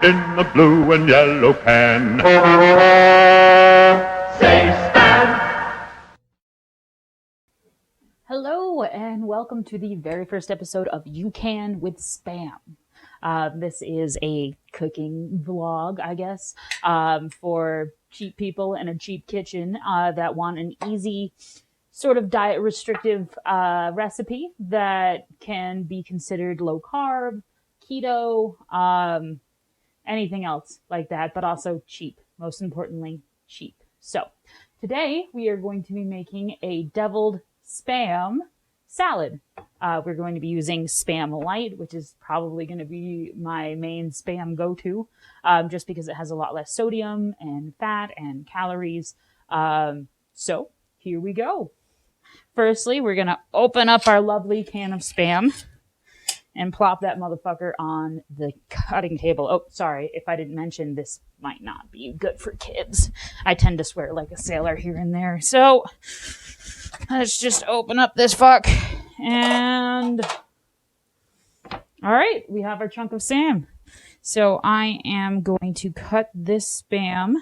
In the blue and yellow can. Say Spam. Hello and welcome to the very first episode of You Can with Spam. This is a cooking vlog, I guess, for cheap people in a cheap kitchen that want an easy sort of diet restrictive recipe that can be considered low carb, keto, anything else like that, but also cheap. Most importantly, cheap. So today we are going to be making a deviled Spam salad. We're going to be using Spam Lite, which is probably going to be my main Spam go-to, just because it has a lot less sodium and fat and calories. So here we go. Firstly, we're going to open up our lovely can of Spam and plop that motherfucker on the cutting table. Oh, sorry, if I didn't mention, this might not be good for kids. I tend to swear like a sailor here and there. So let's just open up this fuck. And all right, we have our chunk of Spam. So I am going to cut this Spam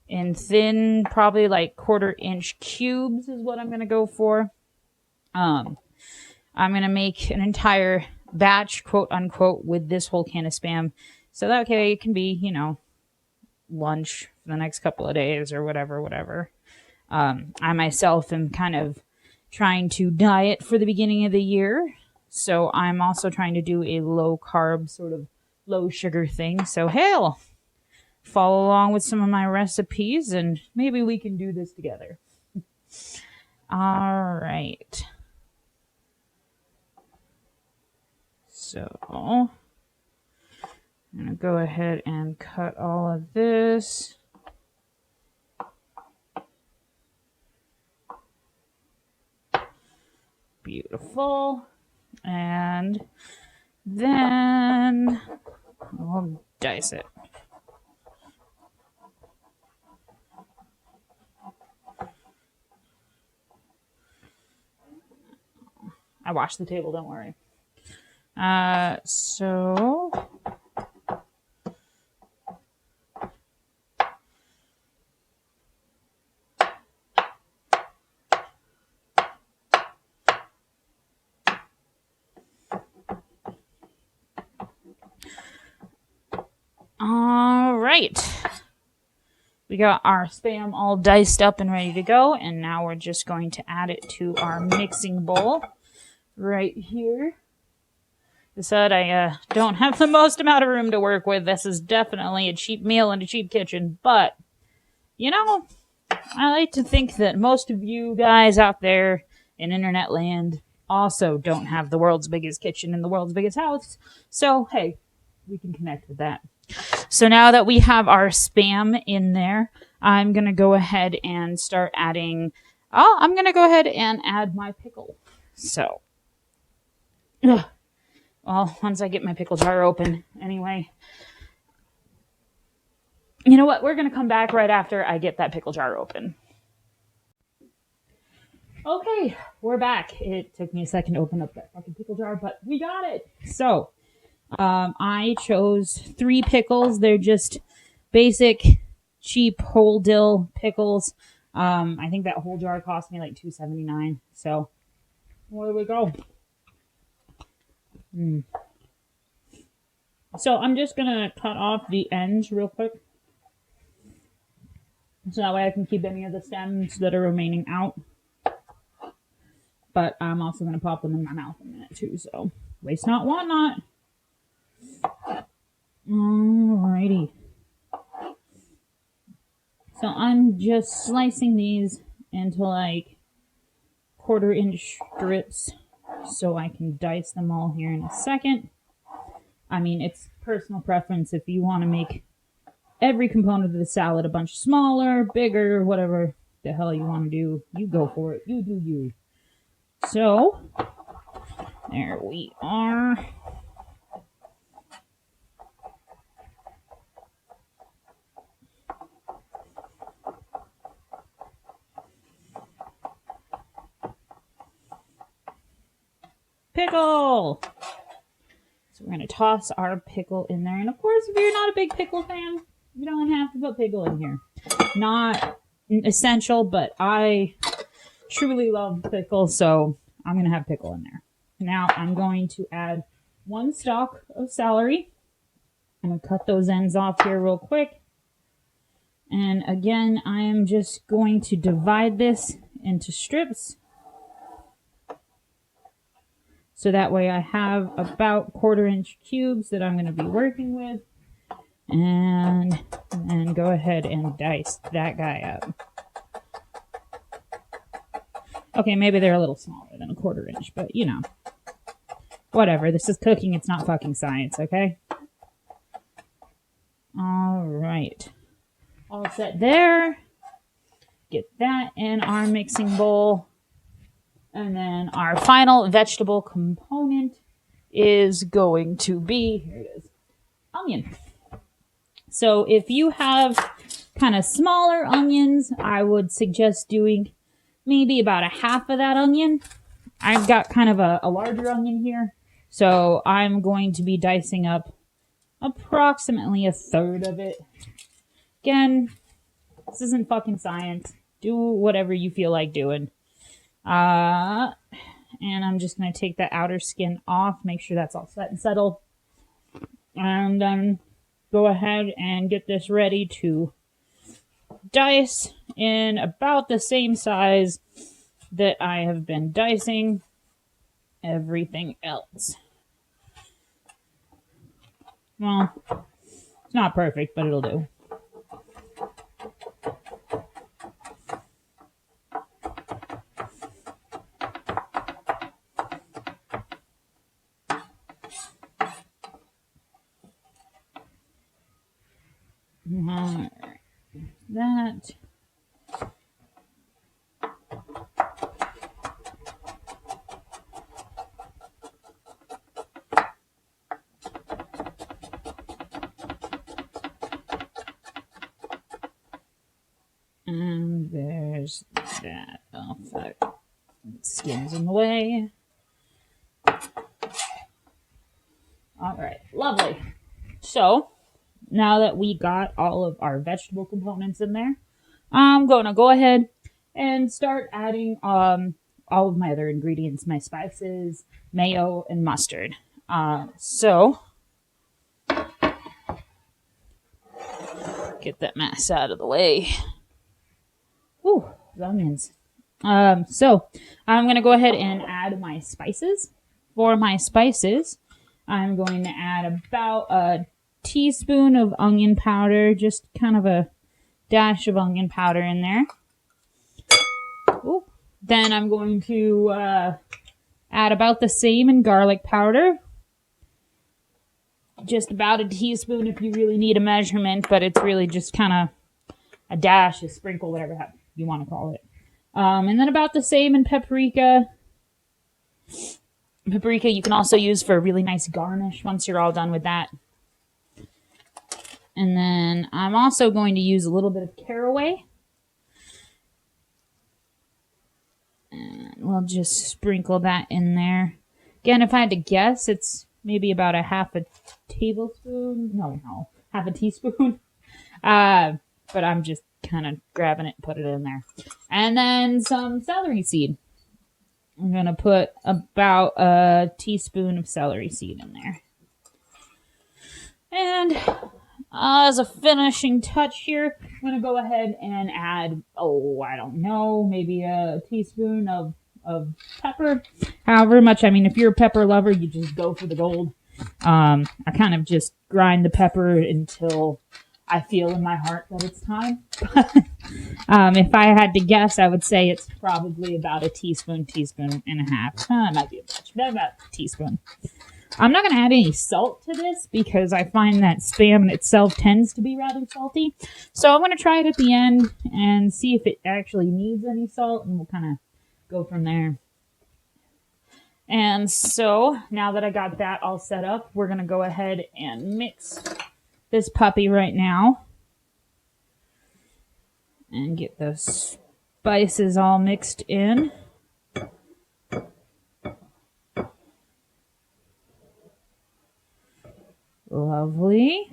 in thin, probably like 1/4 inch cubes is what I'm going to go for. I'm going to make an entire batch, quote unquote, with this whole can of Spam. So that way it can be, lunch for the next couple of days or whatever. I myself am kind of trying to diet for the beginning of the year. So I'm also trying to do a low carb, sort of low sugar thing. So hell, follow along with some of my recipes and maybe we can do this together. All right. So I'm going to go ahead and cut all of this. Beautiful. And then I'll dice it. I washed the table, don't worry. So all right. We got our Spam all diced up and ready to go, and now we're just going to add it to our mixing bowl right here. I said I don't have the most amount of room to work with. This is definitely a cheap meal in a cheap kitchen. But, I like to think that most of you guys out there in internet land also don't have the world's biggest kitchen and the world's biggest house. So, hey, we can connect with that. So now that we have our Spam in there, I'm going to go ahead and start adding... I'm going to go ahead and add my pickle. So... Well, once I get my pickle jar open, anyway. You know what? We're going to come back right after I get that pickle jar open. Okay, we're back. It took me a second to open up that fucking pickle jar, but we got it. So, I chose 3 pickles. They're just basic, cheap, whole dill pickles. I think that whole jar cost me like $2.79. So, there we go. So I'm just going to cut off the ends real quick. So that way I can keep any of the stems that are remaining out. But I'm also going to pop them in my mouth in a minute too. So waste not, want not. Alrighty. So I'm just slicing these into like 1/4 inch strips, so I can dice them all here in a second. I mean, it's personal preference. If you want to make every component of the salad a bunch smaller, bigger, whatever the hell you want to do, you go for it. You do you. So, there we are. Pickle! So we're We're going to toss our pickle in there. And of course, if you're not a big pickle fan, you don't have to put pickle in here. Not essential, but I truly love pickle, so I'm going to have pickle in there. Now I'm going to add 1 stalk of celery. I'm going to cut those ends off here real quick. And again, I am just going to divide this into strips. So that way I have about 1/4-inch cubes that I'm going to be working with. And then go ahead and dice that guy up. Okay, maybe they're a little smaller than 1/4 inch, but you know. Whatever, this is cooking, it's not fucking science, okay? Alright. All set there. Get that in our mixing bowl. And then our final vegetable component is going to be, here it is, onion. So if you have kind of smaller onions, I would suggest doing maybe about 1/2 of that onion. I've got kind of a larger onion here, so I'm going to be dicing up approximately 1/3 of it. Again, this isn't fucking science. Do whatever you feel like doing. And I'm just going to take the outer skin off, make sure that's all set and settled. And then go ahead and get this ready to dice in about the same size that I have been dicing everything else. Well, it's not perfect, but it'll do. Alright, that. And there's that. Oh, fuck. Skin's in the way. Alright, lovely. So, now that we got all of our vegetable components in there, I'm going to go ahead and start adding all of my other ingredients, my spices, mayo, and mustard. So, get that mess out of the way. Ooh, onions. So, I'm going to go ahead and add my spices. For my spices, I'm going to add about a teaspoon of onion powder, just kind of a dash of onion powder in there. Ooh. Then I'm going to add about the same in garlic powder. Just about a teaspoon if you really need a measurement, but it's really just kind of a dash, a sprinkle, whatever you want to call it. And then about the same in paprika. Paprika you can also use for a really nice garnish once you're all done with that. And then I'm also going to use a little bit of caraway. And we'll just sprinkle that in there. Again, if I had to guess, it's maybe about 1/2 tablespoon. No, 1/2 teaspoon. But I'm just kind of grabbing it and put it in there. And then some celery seed. I'm going to put about a teaspoon of celery seed in there. And as a finishing touch here, I'm going to go ahead and add, I don't know, maybe a teaspoon of pepper. However much, I mean, if you're a pepper lover, you just go for the gold. I kind of just grind the pepper until I feel in my heart that it's time. If I had to guess, I would say it's probably about a teaspoon and a half. It might be a much, but about a teaspoon. I'm not going to add any salt to this because I find that Spam in itself tends to be rather salty. So I'm going to try it at the end and see if it actually needs any salt, and we'll kind of go from there. And so now that I got that all set up, we're going to go ahead and mix this puppy right now and get those spices all mixed in. Lovely.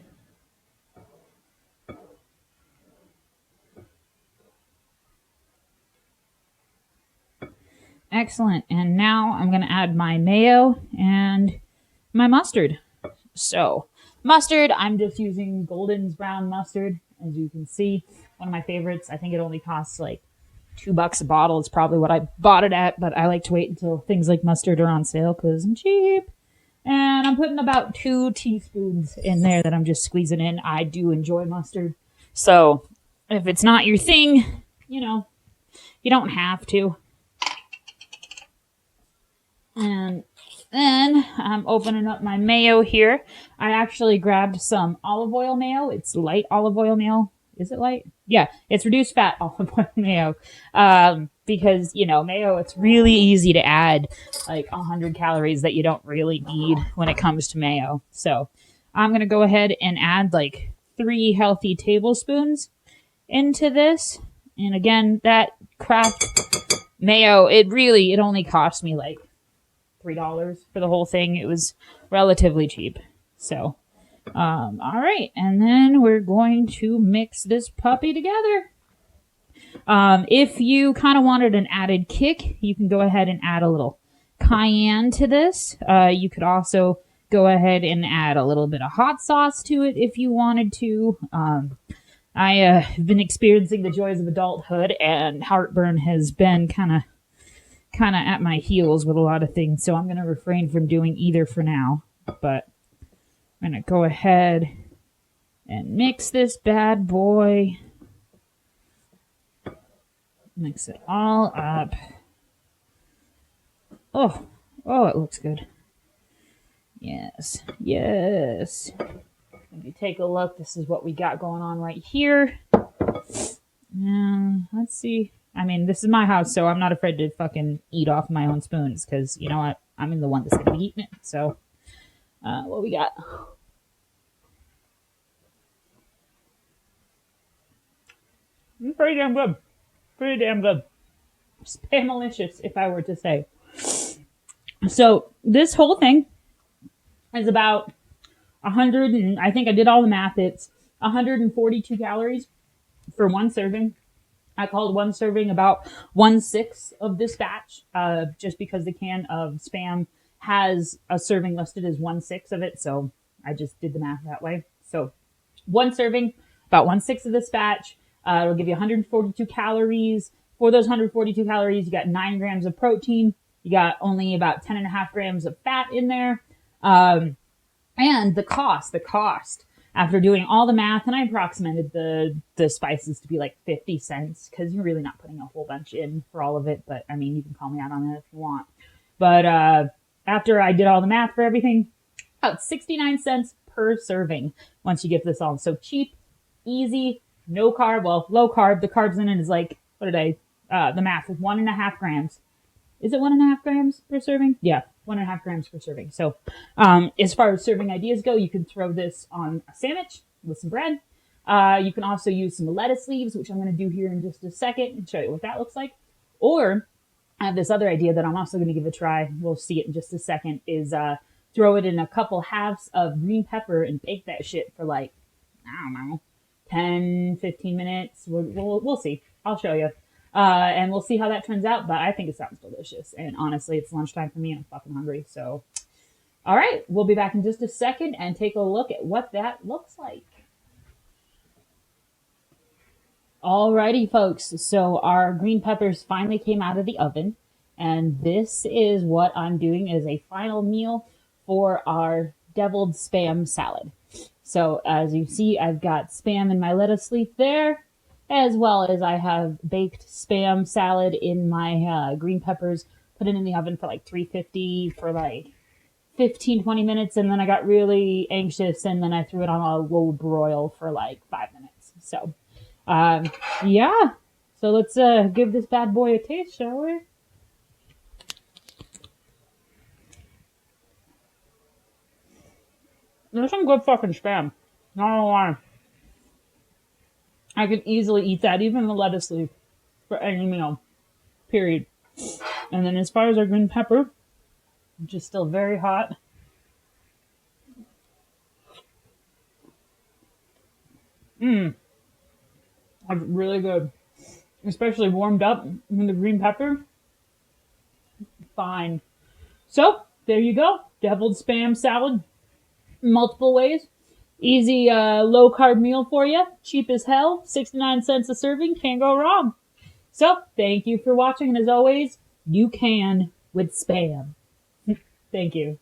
Excellent. And now I'm going to add my mayo and my mustard. So, mustard, I'm just using Golden's brown mustard, as you can see. One of my favorites. I think it only costs like $2 a bottle. It's probably what I bought it at, but I like to wait until things like mustard are on sale because I'm cheap. And I'm putting about 2 teaspoons in there that I'm just squeezing in. I do enjoy mustard. So, if it's not your thing, you don't have to. And then I'm opening up my mayo here. I actually grabbed some olive oil mayo. It's light olive oil mayo. Is it light? Yeah, it's reduced fat olive oil mayo. Because, mayo, it's really easy to add like 100 calories that you don't really need when it comes to mayo. So I'm going to go ahead and add like 3 healthy tablespoons into this. And again, that Kraft mayo, it only cost me like $3 for the whole thing. It was relatively cheap. So, all right. And then we're going to mix this puppy together. If you kind of wanted an added kick, you can go ahead and add a little cayenne to this. You could also go ahead and add a little bit of hot sauce to it if you wanted to. I have been experiencing the joys of adulthood, and heartburn has been kind of at my heels with a lot of things, so I'm going to refrain from doing either for now. But I'm going to go ahead and mix this bad boy. Mix it all up. Oh, it looks good. Yes. If you take a look, this is what we got going on right here. Let's see. I mean, this is my house, so I'm not afraid to fucking eat off my own spoons, because, you know what? I'm the one that's going to be eating it. So, what we got? Pretty damn good. Spamalicious, if I were to say. So, this whole thing is about 100, and I think I did all the math, it's 142 calories for one serving. I called one serving about 1/6 of this batch, just because the can of Spam has a serving listed as 1/6 of it, so I just did the math that way. So one serving, about 1/6 of this batch, it'll give you 142 calories. For those 142 calories, you got 9 grams of protein, you got only about 10.5 grams of fat in there, and the cost, after doing all the math, and I approximated the spices to be like 50 cents, because you're really not putting a whole bunch in for all of it, but I mean, you can call me out on that if you want. But after I did all the math for everything, about 69 cents per serving once you get this all. So cheap, easy, no carb, well, low carb. The carbs in it is like, the math is 1.5 grams. Is it 1.5 grams per serving? Yeah, 1.5 grams per serving. So, as far as serving ideas go, you can throw this on a sandwich with some bread. You can also use some lettuce leaves, which I'm going to do here in just a second and show you what that looks like. Or, I have this other idea that I'm also going to give a try. We'll see it in just a second. Is throw it in a couple halves of green pepper and bake that shit for like, I don't know, 10, 15 minutes. We'll see. I'll show you. And we'll see how that turns out, but I think it sounds delicious. And honestly, it's lunchtime for me and I'm fucking hungry. So, all right, we'll be back in just a second and take a look at what that looks like. Alrighty, folks. So our green peppers finally came out of the oven, and this is what I'm doing as a final meal for our deviled Spam salad. So as you see, I've got Spam in my lettuce leaf there, as well as I have baked Spam salad in my green peppers, put it in the oven for like 350 for like 15-20 minutes, and then I got really anxious, and then I threw it on a low broil for like 5 minutes. So, yeah. So let's give this bad boy a taste, shall we? There's some good fucking Spam. Not gonna lie. I could easily eat that, even the lettuce leaf, for any meal. Period. And then as far as our green pepper, which is still very hot. That's really good. Especially warmed up with the green pepper. Fine. So, there you go. Deviled Spam salad. Multiple ways. Easy, low carb meal for you. Cheap as hell. 69 cents a serving. Can't go wrong. So, thank you for watching. And as always, you can with Spam. Thank you.